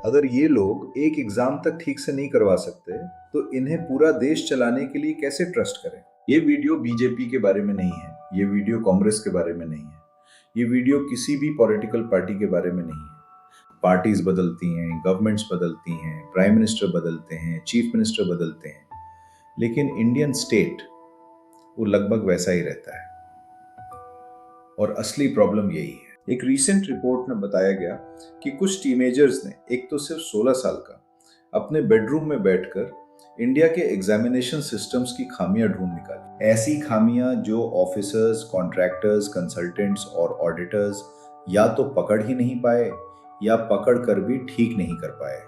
अगर ये लोग एक एग्जाम तक ठीक से नहीं करवा सकते तो इन्हें पूरा देश चलाने के लिए कैसे ट्रस्ट करें। ये वीडियो बीजेपी के बारे में नहीं है, ये वीडियो कांग्रेस के बारे में नहीं है, ये वीडियो किसी भी पॉलिटिकल पार्टी के बारे में नहीं है। पार्टीज बदलती हैं, गवर्नमेंट्स बदलती हैं, प्राइम मिनिस्टर बदलते हैं, चीफ मिनिस्टर बदलते हैं, लेकिन इंडियन स्टेट वो लगभग वैसा ही रहता है। और असली प्रॉब्लम यही है। एक रीसेंट रिपोर्ट में बताया गया कि कुछ टीनेजर्स ने, एक तो सिर्फ 16 साल का, अपने बेडरूम में बैठकर इंडिया के एग्जामिनेशन सिस्टम्स की खामियां ढूंढ निकाली। ऐसी खामियां जो ऑफिसर्स, कॉन्ट्रैक्टर्स, कंसल्टेंट्स और ऑडिटर्स या तो पकड़ ही नहीं पाए या पकड़ कर भी ठीक नहीं कर पाए।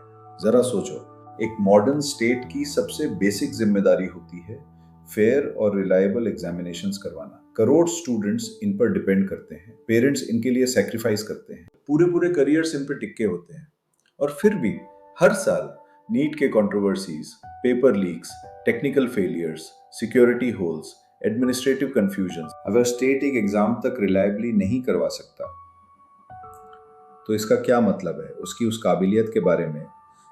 जरा सोचो, एक मॉडर्न स्टेट की सबसे बेसिक जिम्मेदारी होती है फेयर और रिलायबल एग्जामिनेशंस करवाना। करोड़ स्टूडेंट्स इन पर डिपेंड करते हैं, पेरेंट्स इनके लिए सैक्रिफाइस करते हैं, पूरे करियर्स इन पर टिके होते हैं। और फिर भी हर साल नीट के controversies, paper leaks, technical failures, security holes, administrative confusion, अगर स्टेट एक एग्जाम तक रिलायबली नहीं करवा सकता तो इसका क्या मतलब है उसकी उस काबिलियत के बारे में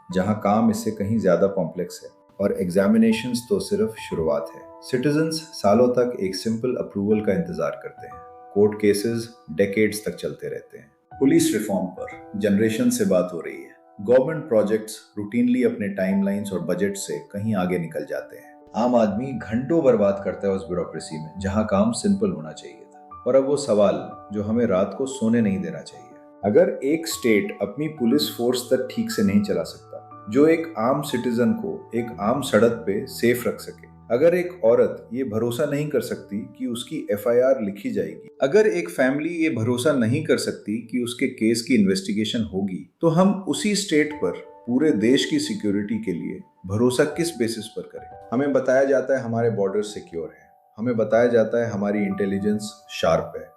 जहां काम इससे कहीं ज्यादा कॉम्प्लेक्स है। और एग्जामिनेशंस तो सिर्फ शुरुआत है। सिटीजन्स सालों तक एक सिंपल अप्रूवल का इंतजार करते हैं। कोर्ट केसेस डेकेड्स तक चलते रहते हैं। पुलिस रिफॉर्म पर जनरेशन से बात हो रही है। गवर्नमेंट प्रोजेक्ट्स रूटीनली अपने टाइमलाइंस और बजट से कहीं आगे निकल जाते हैं। आम आदमी घंटों बर्बाद करता है उस ब्यूरोक्रेसी में जहां काम सिंपल होना चाहिए था। और अब वो सवाल जो हमें रात को सोने नहीं देना चाहिए। अगर एक स्टेट अपनी पुलिस फोर्स तक ठीक से नहीं चला सकता, जो एक आम सिटीजन को एक आम सड़क पे सेफ रख सके, अगर एक औरत ये भरोसा नहीं कर सकती कि उसकी एफआईआर लिखी जाएगी, अगर एक फैमिली ये भरोसा नहीं कर सकती कि उसके केस की इन्वेस्टिगेशन होगी, तो हम उसी स्टेट पर पूरे देश की सिक्योरिटी के लिए भरोसा किस बेसिस पर करें। हमें बताया जाता है हमारे बॉर्डर सिक्योर है, हमें बताया जाता है हमारी इंटेलिजेंस शार्प है,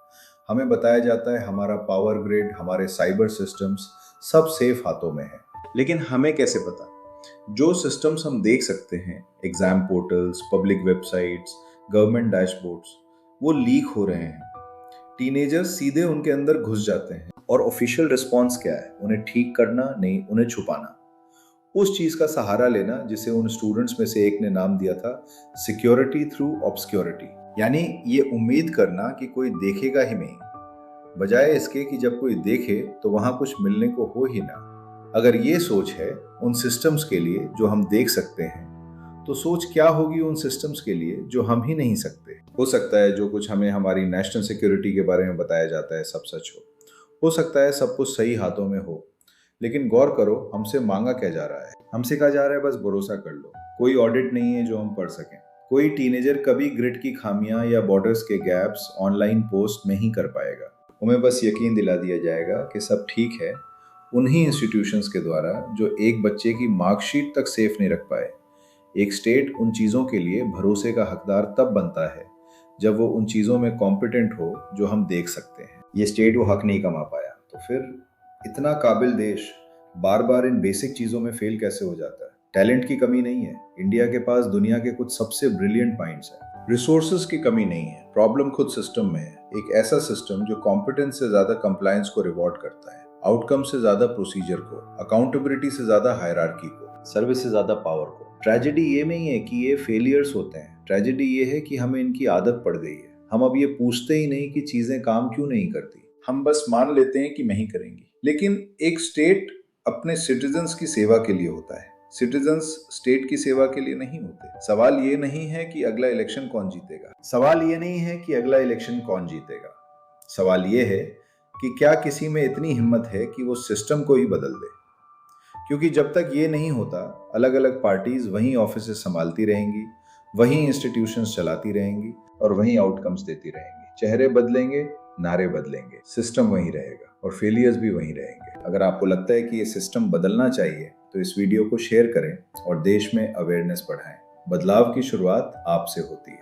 हमें बताया जाता है हमारा पावर ग्रिड, हमारे साइबर सिस्टम्स सब सेफ हाथों में है। लेकिन हमें कैसे पता जो सिस्टम्स हम देख सकते हैं, exam portals, public websites, government dashboards, वो लीक हो रहे हैं। टीनेजर्स सीधे उनके अंदर घुस जाते हैं और ऑफिशियल रिस्पॉन्स क्या है? उन्हें ठीक करना नहीं, उन्हें छुपाना। उस चीज का सहारा लेना जिसे उन स्टूडेंट्स में से एक ने नाम दिया था सिक्योरिटी थ्रू ऑब्सक्योरिटी। यानी ये उम्मीद करना कि कोई देखेगा ही नहीं, बजाय इसके कि जब कोई देखे तो वहां कुछ मिलने को हो ही ना। अगर ये सोच है उन सिस्टम्स के लिए जो हम देख सकते हैं, तो सोच क्या होगी उन सिस्टम्स के लिए जो हम ही नहीं सकते। हो सकता है जो कुछ हमें हमारी नेशनल सिक्योरिटी के बारे में बताया जाता है सब सच हो सकता है सब कुछ सही हाथों में हो, लेकिन गौर करो हमसे मांगा क्या जा रहा है। हमसे कहा जा रहा है बस भरोसा कर लो। कोई ऑडिट नहीं है जो हम पढ़ सकें। कोई टीनेजर कभी ग्रिड की खामियां या बॉर्डर्स के गैप्स ऑनलाइन पोस्ट नहीं कर पाएगा। उन्हें बस यकीन दिला दिया जाएगा कि सब ठीक है उन्हीं इंस्टीट्यूशंस के द्वारा जो एक बच्चे की मार्कशीट तक सेफ नहीं रख पाए। एक स्टेट उन चीज़ों के लिए भरोसे का हकदार तब बनता है जब वो उन चीज़ों में कॉम्पिटेंट हो जो हम देख सकते हैं। ये स्टेट वो हक नहीं कमा पाया, तो फिर इतना काबिल देश बार बार इन बेसिक चीज़ों में फेल कैसे हो जाता है? टैलेंट की कमी नहीं है, इंडिया के पास दुनिया के कुछ सबसे ब्रिलियंट माइंड्स हैं। रिसोर्सेज की कमी नहीं है, प्रॉब्लम खुद सिस्टम में है। एक ऐसा सिस्टम जो कॉम्पिटेंस से ज़्यादा कंप्लायंस को रिवॉर्ड करता है, आउटकम से ज्यादा प्रोसीजर को, अकाउंटेबिलिटी से ज्यादा हायरार्की को, सर्विस से ज्यादा पावर को। ट्रेजेडी ये नहीं है कि ये फेलियर्स होते हैं, ट्रेजेडी ये है कि हमें इनकी आदत पड़ गई है। हम अब ये पूछते ही नहीं कि चीजें काम क्यों नहीं करती, हम बस मान लेते हैं कि नहीं करेंगी। लेकिन एक स्टेट अपने सिटीजन्स की सेवा के लिए होता है, सिटीजन्स स्टेट की सेवा के लिए नहीं होते। सवाल ये नहीं है कि अगला इलेक्शन कौन जीतेगा, सवाल ये नहीं है कि अगला इलेक्शन कौन जीतेगा, सवाल ये है कि क्या किसी में इतनी हिम्मत है कि वो सिस्टम को ही बदल दे। क्योंकि जब तक ये नहीं होता, अलग अलग पार्टीज वहीं ऑफिसेस संभालती रहेंगी, वहीं इंस्टीट्यूशंस चलाती रहेंगी और वहीं आउटकम्स देती रहेंगी। चेहरे बदलेंगे, नारे बदलेंगे, सिस्टम वहीं रहेगा और फेलियर्स भी वहीं रहेंगे। अगर आपको लगता है कि ये सिस्टम बदलना चाहिए तो इस वीडियो को शेयर करें और देश में अवेयरनेस बढ़ाएं। बदलाव की शुरुआत आपसे होती है।